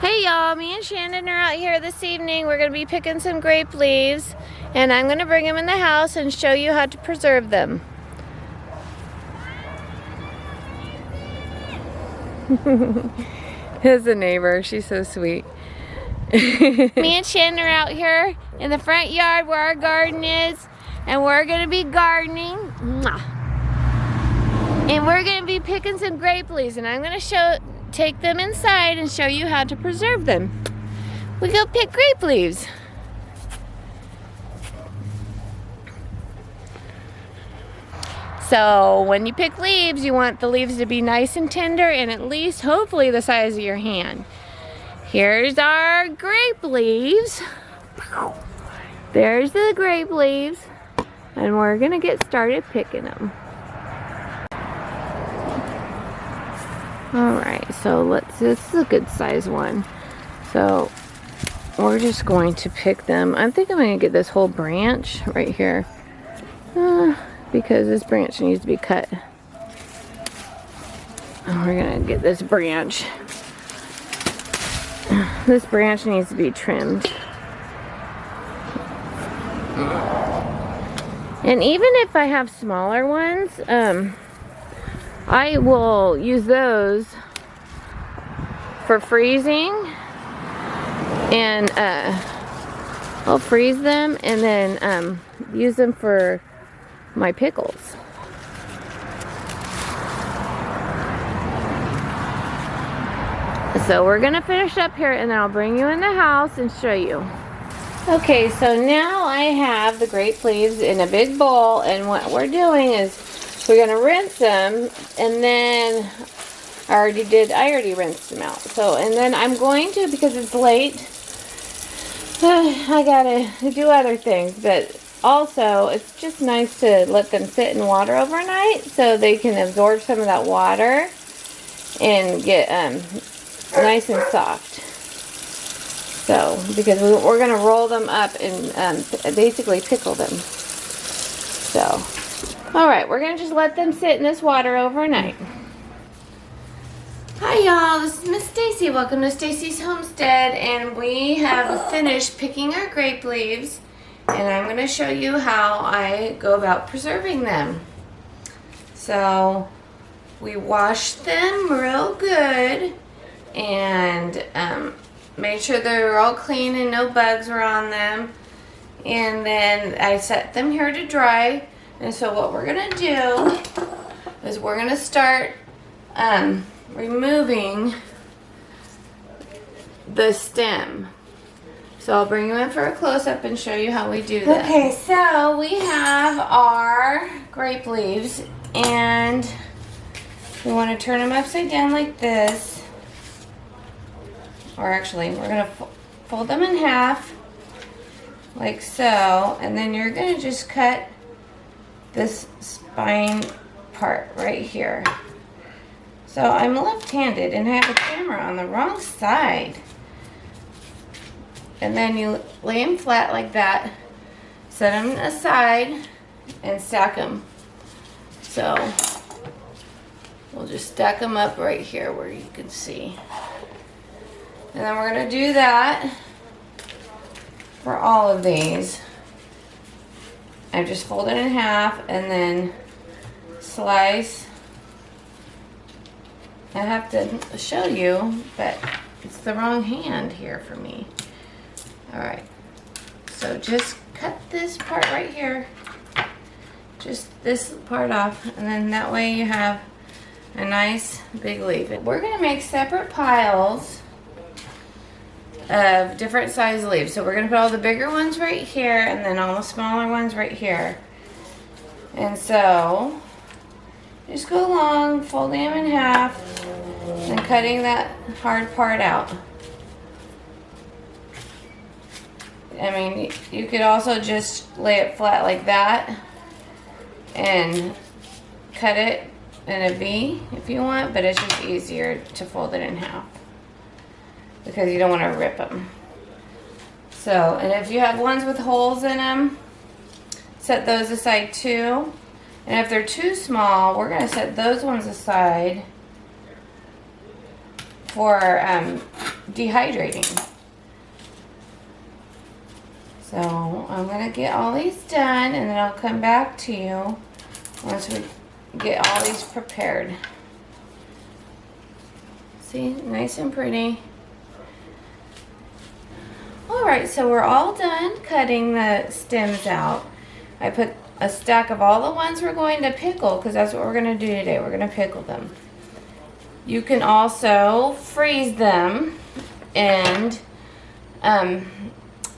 Hey y'all, me and Shandyn are out here this evening. We're going to be picking some grape leaves, and I'm going to bring them in the house and show you how to preserve them. Here's a neighbor, she's so sweet. Me and Shandyn are out here in the front yard where our garden is, and we're going to be gardening. And we're going to be picking some grape leaves, and I'm going to take them inside and show you how to preserve them. We go pick grape leaves. So when you pick leaves, you want the leaves to be nice and tender and at least hopefully the size of your hand. Here's our grape leaves. There's the grape leaves, and we're gonna get started picking them. Alright, so this is a good size one. So we're just going to pick them. I think I'm going to get this whole branch right here. Because this branch needs to be cut. And we're going to get this branch. This branch needs to be trimmed. And even if I have smaller ones, I will use those for freezing, and I'll freeze them and then use them for my pickles. So we're gonna finish up here and then I'll bring you in the house and show you. Okay, so now I have the grape leaves in a big bowl, and what we're doing is we're gonna rinse them, and then I already rinsed them out. So, and then I'm going to, because it's late, I gotta do other things, but also it's just nice to let them sit in water overnight so they can absorb some of that water and get nice and soft. So, because we're gonna roll them up and basically pickle them. So. Alright, we're going to just let them sit in this water overnight. Hi y'all, this is Miss Stacy. Welcome to Stacy's Homestead, and we have finished picking our grape leaves, and I'm going to show you how I go about preserving them. So, we washed them real good and made sure they were all clean and no bugs were on them, and then I set them here to dry. And so what we're going to do is we're going to start removing the stem. So I'll bring you in for a close-up and show you how we do that. Okay, so we have our grape leaves, and we want to turn them upside down like this. Or actually, we're going to fold them in half like so, and then you're going to just cut this spine part right here. So I'm left-handed and I have the camera on the wrong side. And then you lay them flat like that, set them aside, and stack them. So we'll just stack them up right here where you can see. And then we're going to do that for all of these. I just fold it in half and then slice. I have to show you, but it's the wrong hand here for me. Alright, so just cut this part right here. Just this part off, and then that way you have a nice big leaf. We're going to make separate piles of different size leaves. So we're going to put all the bigger ones right here and then all the smaller ones right here. And so just go along, folding them in half and cutting that hard part out. I mean, you could also just lay it flat like that and cut it in a V if you want, but it's just easier to fold it in half, because you don't want to rip them. So, and if you have ones with holes in them, set those aside too. And if they're too small, we're going to set those ones aside for dehydrating. So I'm gonna get all these done, and then I'll come back to you once we get all these prepared. See, nice and pretty. Alright, so we're all done cutting the stems out. I put a stack of all the ones we're going to pickle, because that's what we're going to do today. We're going to pickle them. You can also freeze them, and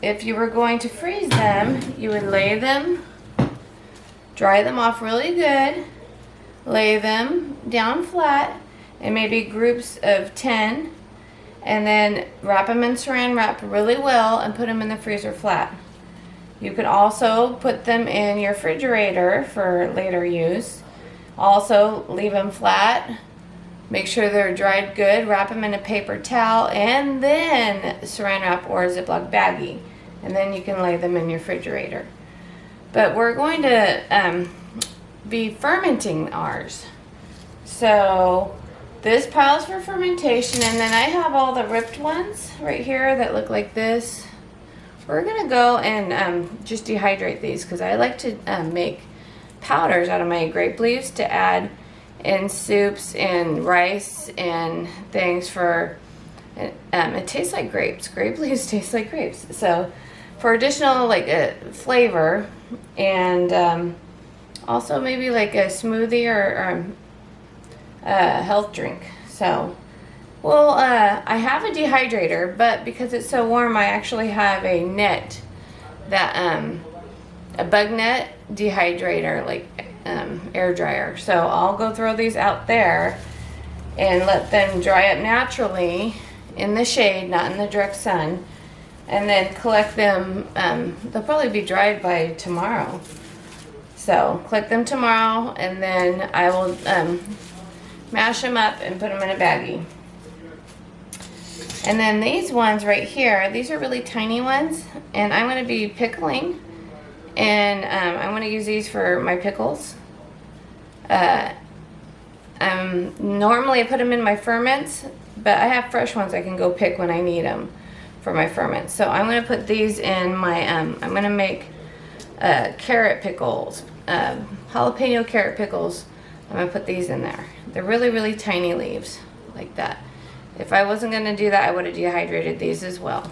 if you were going to freeze them, you would lay them, dry them off really good, lay them down flat, and maybe groups of 10, and then wrap them in saran wrap really well and put them in the freezer flat. You can also put them in your refrigerator for later use. Also leave them flat, make sure they're dried good, wrap them in a paper towel, and then saran wrap or a Ziploc baggie, and then you can lay them in your refrigerator. But we're going to be fermenting ours. So this pile's for fermentation, and then I have all the ripped ones right here that look like this. We're gonna go and just dehydrate these, because I like to make powders out of my grape leaves to add in soups and rice and things for, it tastes like grapes. Grape leaves taste like grapes. So for additional flavor, and also maybe like a smoothie or health drink. So, well, I have a dehydrator, but because it's so warm, I actually have a net, that a bug net dehydrator, like air dryer. So I'll go throw these out there and let them dry up naturally in the shade, not in the direct sun, and then collect them. They'll probably be dried by tomorrow. So collect them tomorrow, and then I will mash them up and put them in a baggie. And then these ones right here, these are really tiny ones, and I'm going to be pickling, and I'm going to use these for my pickles. Normally I put them in my ferments, but I have fresh ones I can go pick when I need them for my ferments. So I'm going to put these in my, I'm going to make carrot pickles, jalapeno carrot pickles. I'm going to put these in there. They're really, really tiny leaves, like that. If I wasn't going to do that, I would have dehydrated these as well.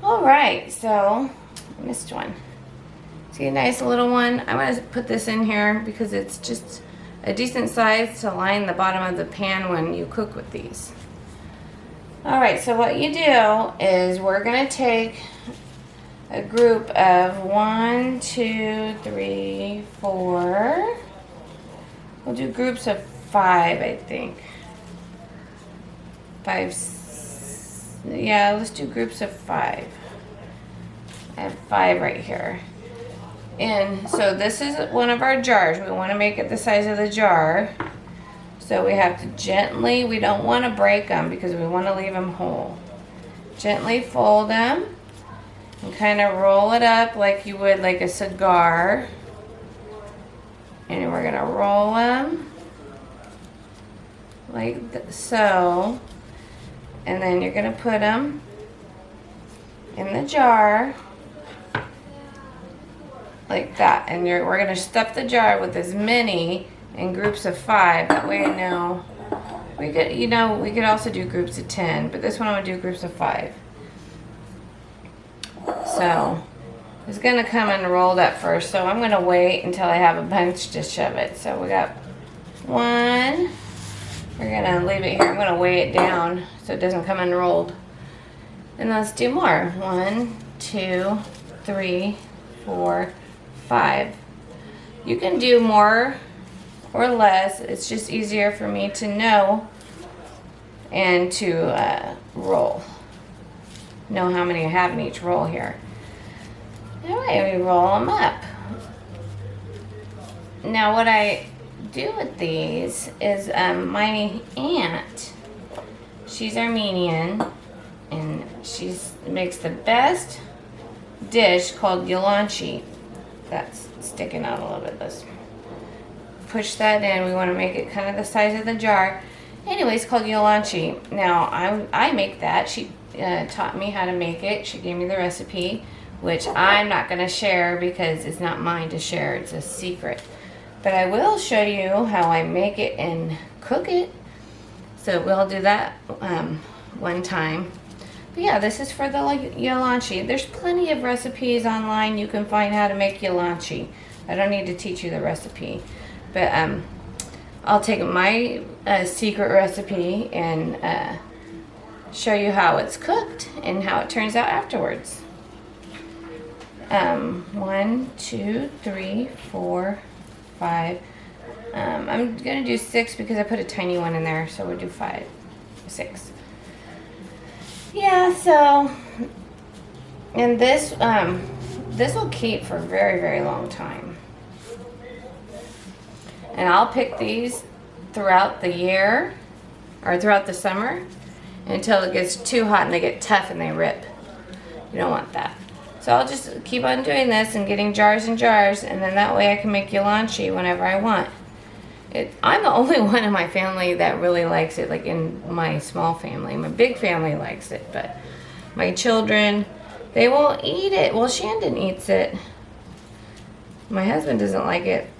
Alright, so, I missed one. See a nice little one? I'm going to put this in here because it's just a decent size to line the bottom of the pan when you cook with these. Alright, so what you do is we're going to take a group of 1, 2, 3, 4. We'll do groups of 5, I think. 5, yeah, let's do groups of 5. I have 5 right here. And so this is one of our jars. We want to make it the size of the jar. So we have to gently, we don't want to break them because we want to leave them whole. Gently fold them and kind of roll it up like you would like a cigar. And we're going to roll them like so. And then you're going to put them in the jar like that. And we're going to stuff the jar with as many in groups of 5. That way I know we could, we could also do groups of 10, but this one I'm going to do groups of 5. So it's going to come and rolled up first, so I'm going to wait until I have a bunch to shove it. So we got 1. We're going to leave it here. I'm going to weigh it down so it doesn't come unrolled. And let's do more. 1, 2, 3, 4, 5. You can do more or less. It's just easier for me to know and to roll. Know how many I have in each roll here. Alright, we roll them up. Now what I do with these is my aunt, she's Armenian, and she makes the best dish called yulonchi. That's sticking out a little bit. Let's push that in. We want to make it kind of the size of the jar. Anyway, it's called yolachi. Now, I make that. She taught me how to make it. She gave me the recipe, which I'm not going to share because it's not mine to share. It's a secret. But I will show you how I make it and cook it. So we'll do that one time. But yeah, this is for the yolachi. There's plenty of recipes online. You can find how to make yolachi. I don't need to teach you the recipe. But I'll take my secret recipe and show you how it's cooked and how it turns out afterwards. 1, 2, 3, 4, 5. I'm gonna do 6 because I put a tiny one in there, so we'll do 5, 6. Yeah, so, and this will keep for a very, very long time. And I'll pick these throughout the year, or throughout the summer, until it gets too hot and they get tough and they rip. You don't want that. So I'll just keep on doing this and getting jars and jars, and then that way I can make yolachi whenever I want. I'm the only one in my family that really likes it, like in my small family. My big family likes it, but my children, they won't eat it. Well, Shandyn eats it. My husband doesn't like it,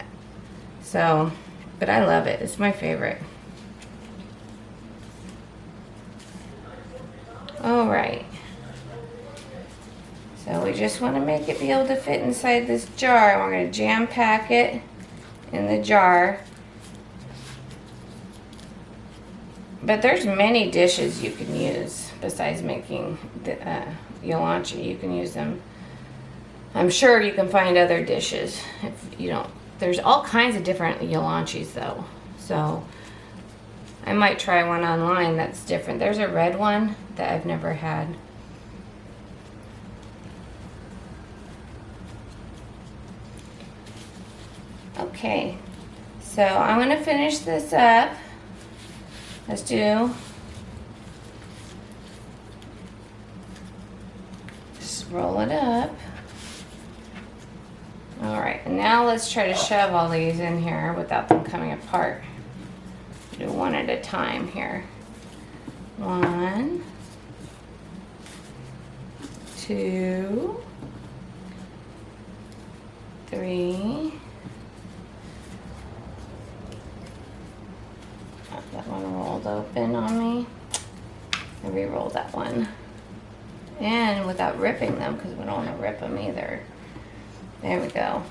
so, but I love it. It's my favorite. All right. So we just want to make it be able to fit inside this jar. We're going to jam pack it in the jar. But there's many dishes you can use besides making the yolachi. You can use them. I'm sure you can find other dishes if you don't. There's all kinds of different yolachis though. So I might try one online that's different. There's a red one that I've never had. Okay, so I'm going to finish this up. Let's do, just roll it up. All right, and now let's try to shove all these in here without them coming apart. Do one at a time here. 1, 2, 3. That one rolled open on me. I re-rolled that one. And without ripping them, because we don't want to rip them either. There we go.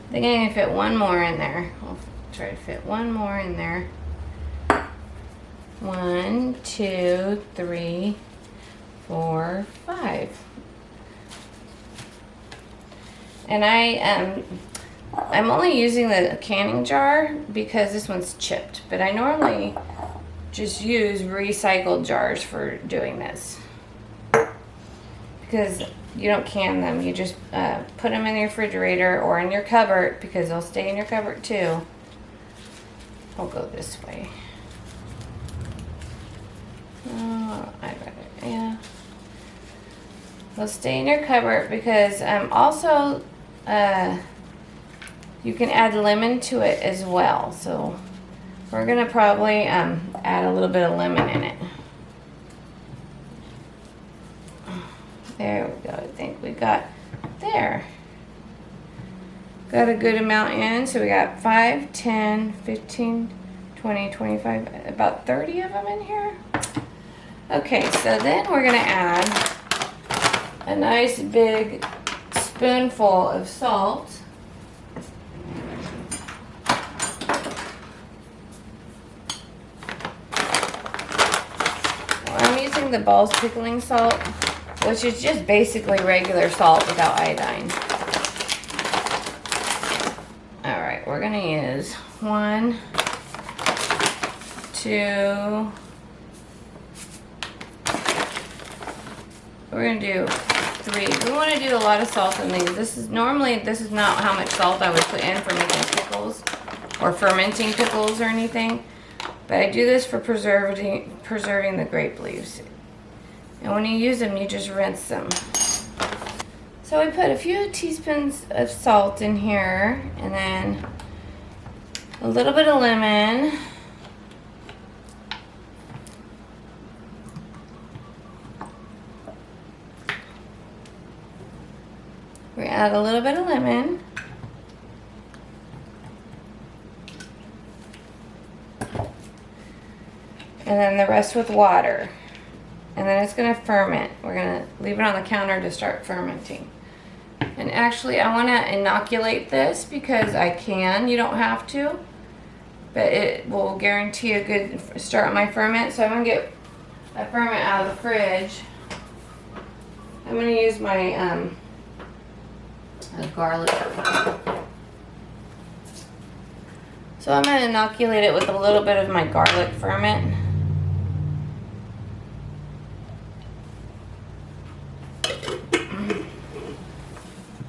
I think I can fit one more in there. I'll try to fit one more in there. 1, 2, 3, 4, 5. And I'm only using the canning jar because this one's chipped, but I normally just use recycled jars for doing this. Because you don't can them, you just put them in the refrigerator or in your cupboard because they'll stay in your cupboard too. I'll go this way. I'd rather, yeah. They'll stay in your cupboard because also you can add lemon to it as well. So we're gonna probably add a little bit of lemon in it. There we go. I think we got there. Got a good amount in. So we got 5, 10, 15, 20, 25, about 30 of them in here. Okay, so then we're going to add a nice big spoonful of salt. I'm using the Ball's pickling salt, which is just basically regular salt without iodine. All right, we're gonna use 1, 2, we're gonna do 3. We wanna do a lot of salt in these. This is not how much salt I would put in for making pickles. or fermenting pickles or anything. But I do this for preserving the grape leaves. And when you use them, you just rinse them. So I put a few teaspoons of salt in here, and then a little bit of lemon. We add a little bit of lemon. And then the rest with water. And then it's gonna ferment. We're gonna leave it on the counter to start fermenting. And actually I wanna inoculate this because I can, you don't have to. But it will guarantee a good start on my ferment. So I'm gonna get my ferment out of the fridge. I'm gonna use my garlic. So I'm gonna inoculate it with a little bit of my garlic ferment.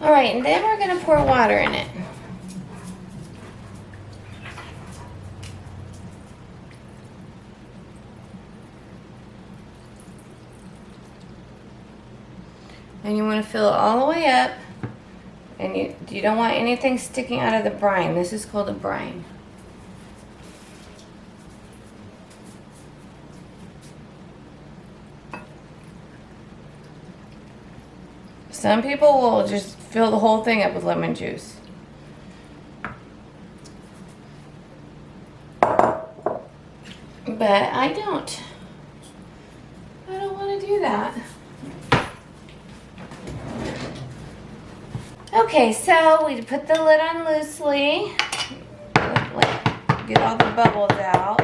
All right, and then we're gonna pour water in it. And you want to fill it all the way up, and you don't want anything sticking out of the brine. This is called a brine. Some people will just fill the whole thing up with lemon juice. But I don't. I don't want to do that. Okay, so we put the lid on loosely. Get all the bubbles out.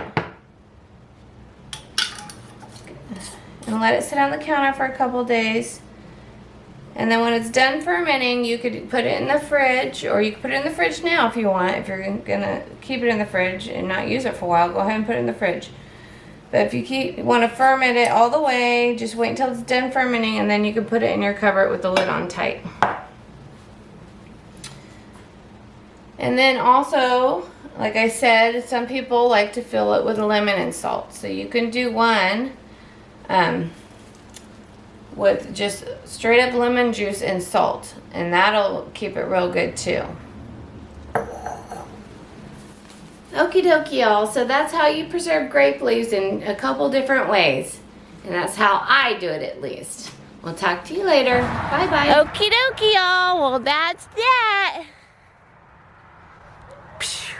And let it sit on the counter for a couple days. And then when it's done fermenting, you could put it in the fridge, or you could put it in the fridge now if you want. If you're gonna keep it in the fridge and not use it for a while, go ahead and put it in the fridge. But if you want to ferment it all the way, just wait until it's done fermenting, and then you can put it in your cupboard with the lid on tight. And then also, like I said, some people like to fill it with lemon and salt. So you can do one with just straight up lemon juice and salt, and that'll keep it real good too. Okie dokie, y'all. So that's how you preserve grape leaves in a couple different ways. And that's how I do it, at least. We'll talk to you later. Bye-bye. Okie dokie, y'all. Well, that's that.